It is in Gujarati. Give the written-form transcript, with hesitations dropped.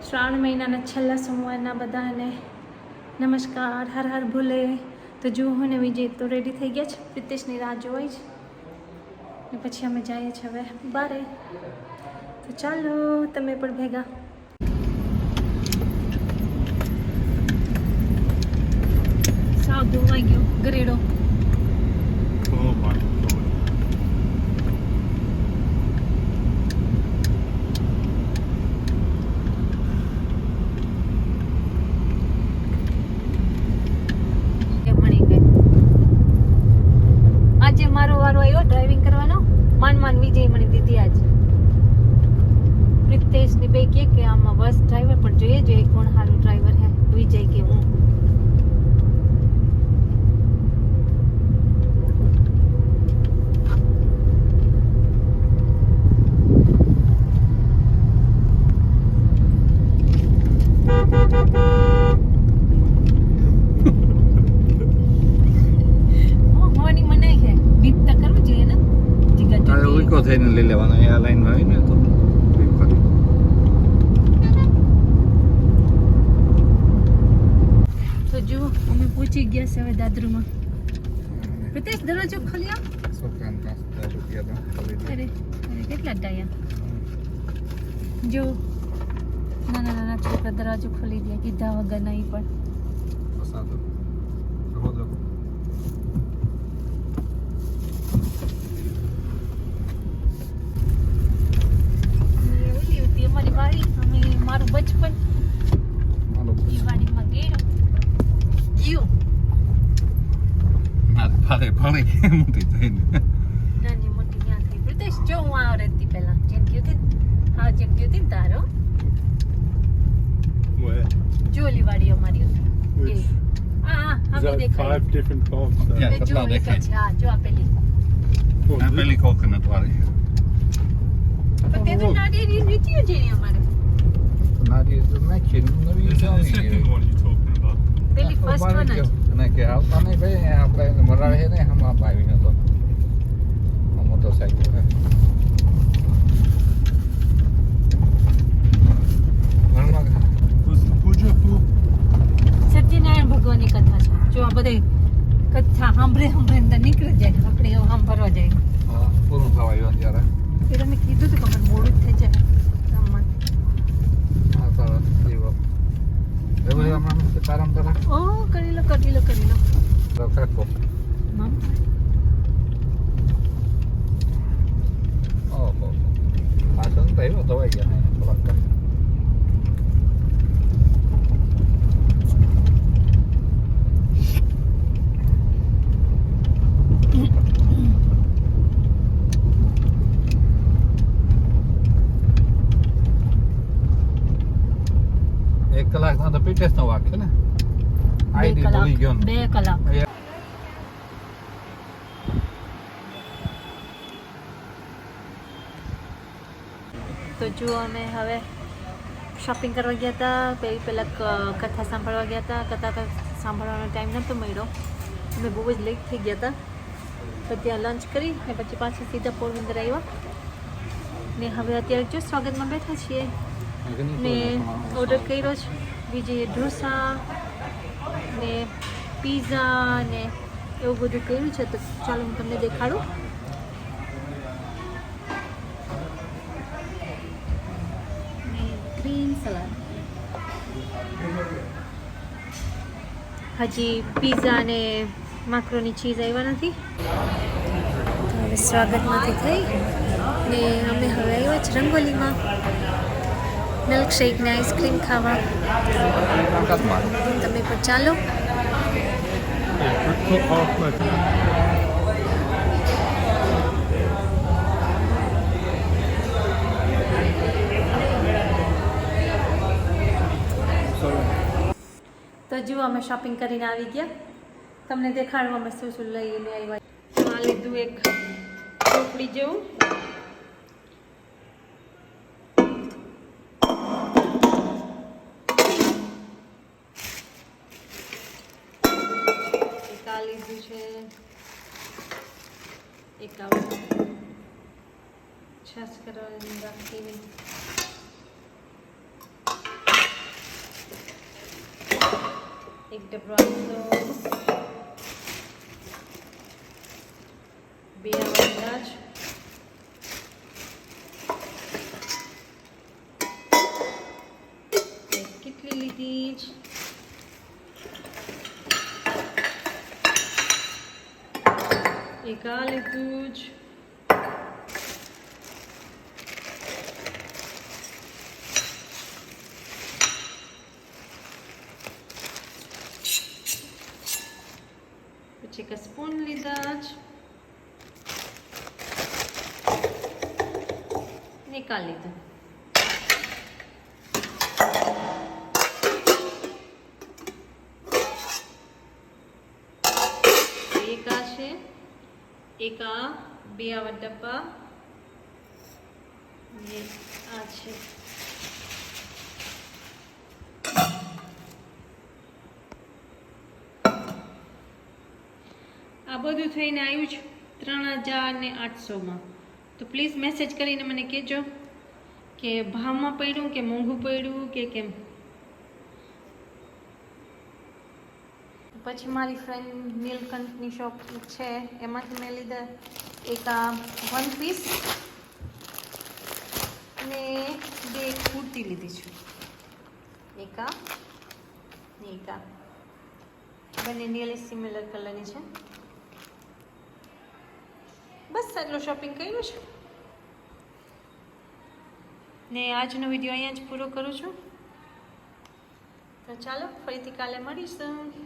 શ્રાવણ મહિનાના છેલ્લા સોમવારના બધાને નમસ્કાર. હર હર ભૂલે. તો જુઓ હું ને વિજય તો રેડી થઈ ગયા છે, પ્રિતેશની રાહ જોવાય છે ને પછી અમે જઈએ છીએ હવે બારે. તો ચાલો તમે પણ ભેગા. સાવ ધોવાઈ ગયો ગરેડો. ડ્રાઇવિંગ કરવાનો માન વિજય મને દીધી આજ. પ્રિતેશ ની બે કે આમાં બસ ડ્રાઈવર પણ જોઈએ કોણ સારું ડ્રાઈવર હે, વિજય કે હું. થઈને લઈ લેવાનો આ લાઈન હોય ને તો જુઓ અમે પહોંચી ગયા છે હવે દાદરુમાં. પ્રિતેશ દરવાજો ખોલ્યો. અરે કેટલા ડાયા જો નાના છોકરા દરવાજો ખોલી દે કીધા વગર નહીં પણ. મારું બચપન ઈ વાડીમાં ગયો ભારે ભારે મોટી થઈને નાની મોટી ત્યાં થઈ. પ્રિતેશ જો હું આ રહેતી પહેલા જેમ ગયું હતી તારો જો ઓલી વાડી અમારી હતી. હા દેખાય 5 different farms જો આ પેલી કોકોનટ વાળી. પણ તે તો નાની રીતિઓ જેની અમારે નારી તો નાખી નવી Is that the second one you're talking about? પેલી ફર્સ્ટ વન જ. અને કે આવતા નહીં ભાઈ આપણે મરાવે છે ને હમ આપ આવી નતો મોટરસાઇકલ છે. સત્યનારાયણ ભગવાનની કથા છે. જો આ બધે કથા સાંભળે અંદર નીકળી જાય આપણે એવું સાંભળવા જાય. હા પૂરું થવા આવ્યું ત્યારે એ તમે કીધું હતું કે મને મોડું જ થઈ જાય રમવા. હા સરસ જીવો એવું આમાં તારામ તારા ઓ કરી લો રખો મમ ઓહો પાછળ તો આવ્યો ધોવાઈ ગયા થોડાક. એક કલાકમાં તો પીટેસ નો વાક છે ને. આઈડી ભૂલી ગયો 2 કલાક. તો જુઓ અમે હવે શોપિંગ કરવા ગયા હતા. પહેલાં કથા સાંભળવા ગયા હતા. કથા સાંભળવાનો ટાઈમ નહોતો મળ્યો. અમે બહુ જ લેટ થઈ ગયા હતા. તો ત્યાં લંચ કરી ને પછી પાછા સીધા પોરબંદર આવ્યા ને હવે અત્યારે જો સ્વાગતમાં બેઠા છીએ ને ઓર્ડર કર્યો છે. વિજયે ઢોસા ને પીઝા ને એવું બધું કર્યું છે. તો ચાલો હું તમને દેખાડું. Green salad. હજી પીઝા ને માક્રોની ચીઝ આવ્યા નથી. હવે સ્વાગતમાંથી થઈ ને અમે હવે આવ્યા છે રંગોલીમાં મિલ્કશેક ને આઈસ્ક્રીમ ખાવા. તમે પણ ચાલો. તો જુઓ અમે શોપિંગ કરીને આવી ગયા. તમને દેખાડવા અમે શું લઈને આવ્યા. આ લીધું એક ચોપડી જેવું. લીધું છે એક આવું છાશ કરવાની રાખીને એક ડબ્બા સોસ, 2 અંદાજ, એક કેટલી લીધી જ, એક આ લીધું જ, પછી એક સ્પૂન લીધા જ, નિકાલ લીધું. એક આ છે, એક આ 2 આવા ડબ્બા, ને આ છે. આ બધું થઈને આવ્યું છે 3800માં. તો પ્લીઝ મેસેજ કરીને મને કહેજો કે ભાવમાં પડ્યું કે મોંઘું પડ્યું કે કેમ. પછી મારી ફ્રેન્ડ નીલકંઠની શોપ છે, એમાંથી મેં લીધા એક આ 1 પીસ ને 2 કુર્તી લીધી છે. એક આ ને એક આ, બંને નિયરલી સિમિલર કલરની છે. બસ આટલું શોપિંગ કર્યું છે ને આજનો વિડીયો અહીંયા જ પૂરો કરું છું. તો ચાલો ફરીથી કાલે મળીશું.